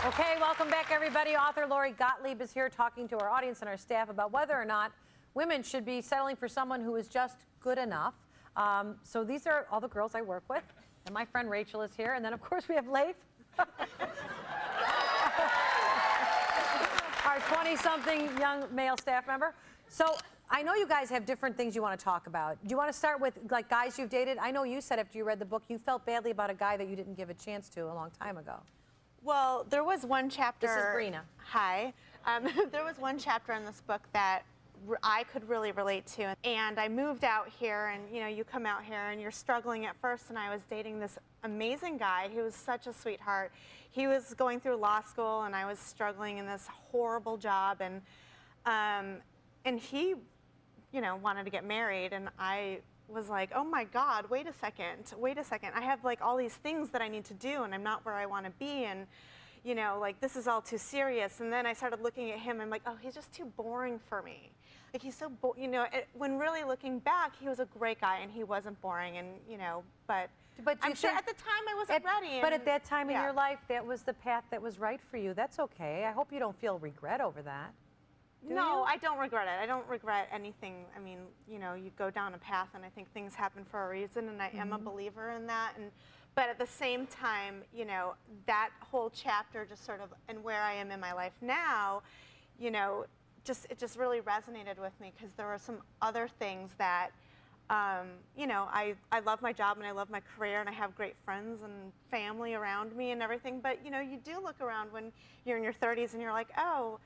Okay, welcome back, everybody. Author Lori Gottlieb is here talking to our audience and our staff about whether or not women should be settling for someone who is just good enough. So these are all the girls I work with, and my friend Rachel is here, and then of course we have Leif, our 20-something young male staff member. So I know you guys have different things you want to talk about. Do you want to start with like guys you've dated? I know you said after you read the book you felt badly about a guy that you didn't give a chance to a long time ago. Well, there was one chapter. This is Brina. Hi. There was one chapter in this book that I could really relate to. And I moved out here, and you know, you come out here and you're struggling at first, and I was dating this amazing guy who was such a sweetheart. He was going through law school, and I was struggling in this horrible job, and he, you know, wanted to get married, and I was like, oh my God, wait a second. I have like all these things that I need to do, and I'm not where I want to be, and you know, like this is all too serious. And then I started looking at him, and I'm like, oh, he's just too boring for me. Like he's so, you know, when really looking back, he was a great guy, and he wasn't boring, and you know, but I'm sure at the time I wasn't ready. But at that time in your life, that was the path that was right for you. That's okay. I hope you don't feel regret over that. No, I don't regret it. I don't regret anything. I mean, you know, you go down a path, and I think things happen for a reason, and I am a believer in that. But at the same time, you know, that whole chapter just sort of, and where I am in my life now, you know, it just really resonated with me, because there were some other things that, you know, I love my job, and I love my career, and I have great friends and family around me and everything. But, you know, you do look around when you're in your 30s, and you're like, oh,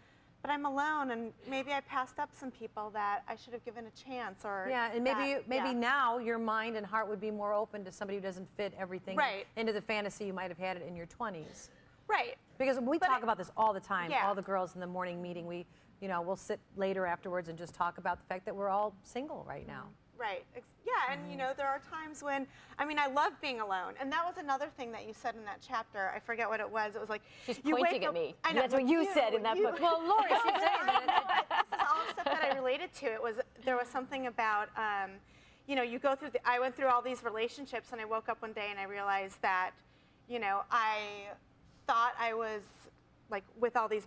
but I'm alone, and maybe I passed up some people that I should have given a chance, or yeah, and maybe now your mind and heart would be more open to somebody who doesn't fit everything into the fantasy you might have had it in your 20s. Right. Because we talk about this all the time. Yeah. All the girls in the morning meeting, we'll sit later afterwards and just talk about the fact that we're all single right now. Right. Yeah, and you know, there are times when, I mean, I love being alone, and that was another thing that you said in that chapter. I forget what it was. It was like, she's pointing at me. I know, that's what you said in that book. Well, Lori, she's saying that. This is all stuff that I related to. There was something about, you know, you go through. I went through all these relationships, and I woke up one day and I realized that, you know, I thought I was like with all these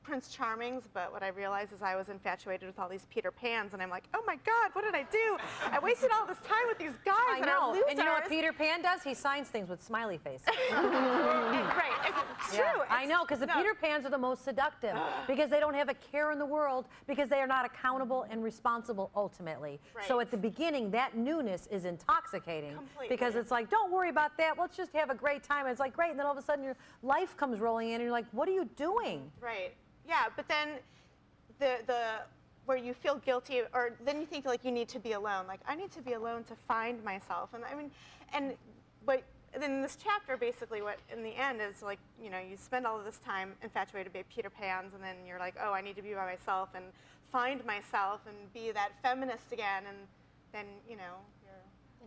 Prince Charmings, but what I realized is I was infatuated with all these Peter Pans, and I'm like, oh my God, what did I do? I wasted all this time with these guys. I know. And you know what Peter Pan does? He signs things with smiley faces. Right, it's true. Yeah, I know, because the Peter Pans are the most seductive, because they don't have a care in the world, because they are not accountable and responsible ultimately. Right. So at the beginning, that newness is intoxicating. Completely. Because it's like, don't worry about that. Let's just have a great time. And it's like, great. And then all of a sudden, your life comes rolling in, and you're like, what are you doing? Right. Yeah, but then where you feel guilty, or then you think like you need to be alone. Like I need to be alone to find myself. And I mean, but then in this chapter, basically, what in the end is like, you know, you spend all of this time infatuated by Peter Pans, and then you're like, oh, I need to be by myself and find myself and be that feminist again, and then you know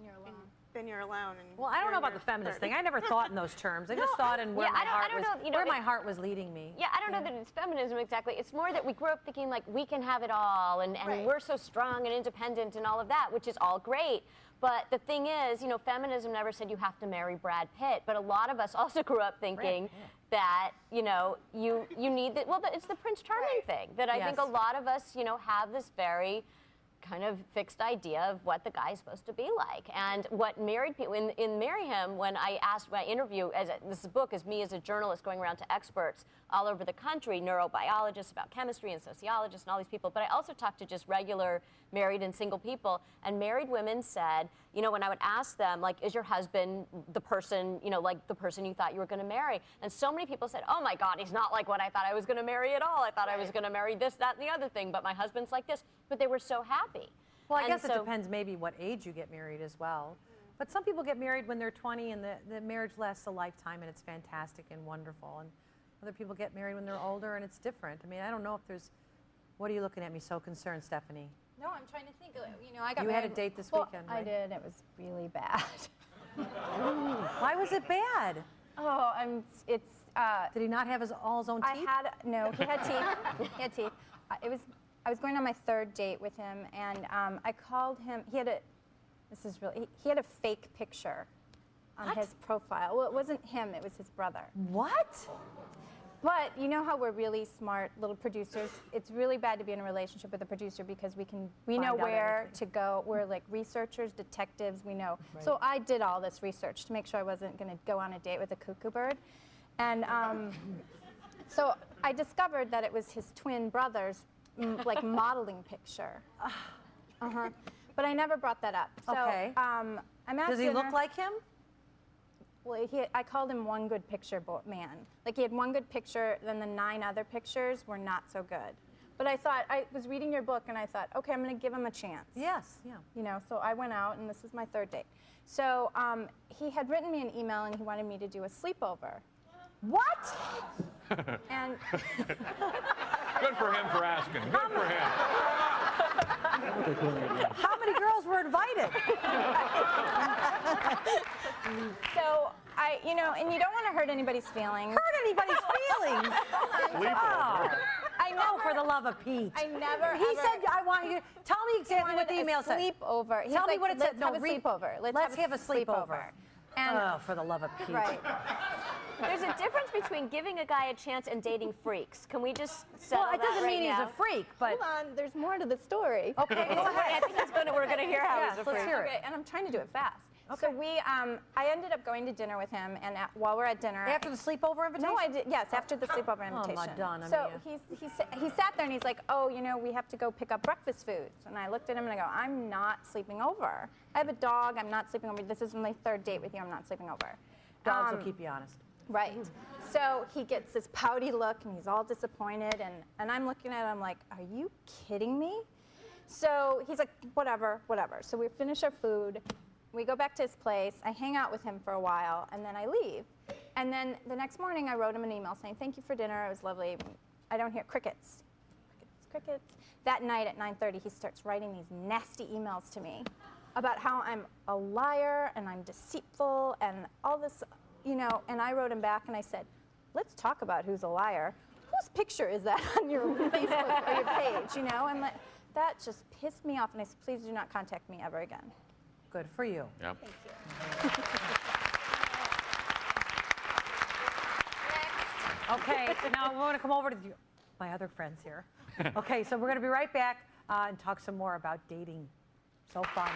you're alone. Then you're alone. And well, I don't know about the feminist thing. I never thought in those terms. I just thought in where my heart was leading me. Yeah, I don't know that it's feminism exactly. It's more that we grew up thinking like we can have it all, and we're so strong and independent and all of that, which is all great. But the thing is, you know, feminism never said you have to marry Brad Pitt. But a lot of us also grew up thinking that, you know, you need that. Well, it's the Prince Charming thing that I think a lot of us, you know, have this very kind of fixed idea of what the guy's supposed to be like. And what married people, in Marry Him, when I asked my interview, this book is me as a journalist going around to experts all over the country, neurobiologists about chemistry and sociologists and all these people, but I also talked to just regular married and single people, and married women said, you know, when I would ask them, like, is your husband the person, you know, like the person you thought you were going to marry? And so many people said, oh my God, he's not like what I thought I was going to marry at all. I thought I was going to marry this, that, and the other thing, but my husband's like this. But they were so happy. Well, I guess it depends maybe what age you get married as well. But some people get married when they're 20, and the marriage lasts a lifetime, and it's fantastic and wonderful. And other people get married when they're older, and it's different. I mean, I don't know if there's, what are you looking at me so concerned, Stephanie? No, I'm trying to think. You know, I got married. You had a date this weekend, right? I did. It was really bad. Why was it bad? Oh, Did he not have all his own teeth? No, he had teeth. He had teeth. I was going on my third date with him, and I called him. He had a fake picture on his profile. Well, it wasn't him. It was his brother. What? But you know how we're really smart little producers? It's really bad to be in a relationship with a producer because we know Find out where anything. to go. We're like researchers, detectives, we know. So I did all this research to make sure I wasn't going to go on a date with a cuckoo bird. And so I discovered that it was his twin brother's like modeling picture. But I never brought that up. So Okay. I'm at Does he dinner. look like him? Well, I called him one good picture man. Like he had one good picture, then the 9 other pictures were not so good. But I thought, I was reading your book and I thought, okay, I'm gonna give him a chance. Yes, yeah. You know, so I went out and this was my 3rd date. So he had written me an email and he wanted me to do a sleepover. What? And Good for him for asking. Good for him. How many girls were invited? so you know, and you don't want to hurt anybody's feelings. Hurt anybody's feelings? Oh, I no, never, for the love of Pete. I never. He ever, said, I want you to tell me exactly what the email said. Sleepover. He's Tell me like, what it let's said. No, have a read- sleepover. Let's have a sleepover. And Oh, for the love of Pete. right. There's a difference between giving a guy a chance and dating freaks. Can we just settle Well, it that doesn't right mean now? he's a freak, but Hold on, there's more to the story. okay, go I ahead. think we're gonna hear how Yes, he's a let's freak. hear it. Okay, and I'm trying to do it fast. Okay. So I ended up going to dinner with him, and while we're at dinner, After the sleepover invitation? no, I did. Yes, after the sleepover invitation. Madonna so mia. he sat there and he's like, "Oh, you know, we have to go pick up breakfast foods." And I looked at him and I go, "I'm not sleeping over. I have a dog. I'm not sleeping over. This is my 3rd date with you. I'm not sleeping over." Dogs will keep you honest. Right. So he gets this pouty look and he's all disappointed, and I'm looking at him like, "Are you kidding me?" So he's like, "Whatever, whatever." So we finish our food. We go back to his place. I hang out with him for a while, and then I leave. And then the next morning, I wrote him an email saying, "Thank you for dinner. It was lovely." I don't hear crickets. Crickets. That night at 9:30, he starts writing these nasty emails to me about how I'm a liar and I'm deceitful and all this, you know. And I wrote him back and I said, "Let's talk about who's a liar. Whose picture is that on your Facebook or your page?" You know, and that just pissed me off. And I said, "Please do not contact me ever again." Good for you. Yep. Okay, now we want to come over to my other friends here. Okay, so we're going to be right back and talk some more about dating. So fun.